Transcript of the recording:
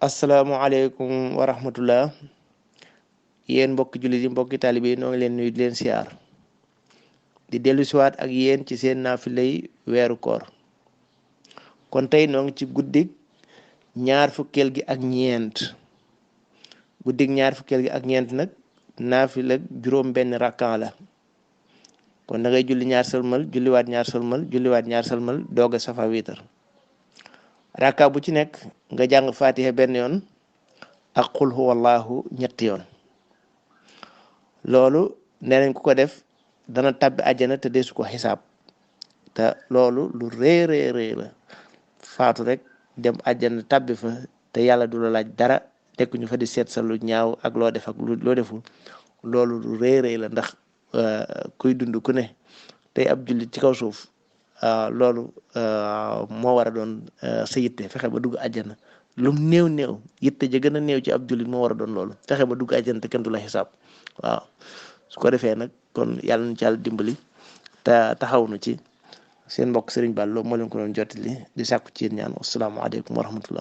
asalaamualeykum wa rahmatullah yéen mbokki jullit yi mbokki taalibe yi noo ngi leen nuyu di leen siyaar di dellu siwaat ak yéen ci seen naafilay weeru koor kon tey noo ngi ci guddig ñaar fukkeel gi ak ñeent nag naafila juróom benn rakkan la kon da ngay julli ñaar sëlmal julliwaat ñaar sëlmal julliwaat ñaar sëlmal doog a safa wiitar rakka bu ci nekk nga jàng fatiha benn yoon ak qul huwallahu ñetti yoon loolu nee nañ ku ko def dana tabbi àjjana te deesu ko xisaab te loolu lu rëy la faatu rek dem àjjana tabbi fa te yàlla du la laaj dara tekkuñu fa di seet sa lu ñaaw ak loo def ak loo deful loolu lu rëy la ndax kuy dund ku ne tey ab jullit ci kaw suuf loolu moo war a doon sa yitte fexe ba dugg àjjana lum néew yitte ja gën a néew ci ab jullit moo war a doon loolu fexe ba dugg àjjana te kenn du la xisaab waaw su ko defee nag kon yàlla na ci yàlla dimbali te taxaw nu ci seen mbokk Serigne Ballo moo leen ko doon jottali di sàkku ci yéen ñaan asalaamaaleykum wa rahmatullah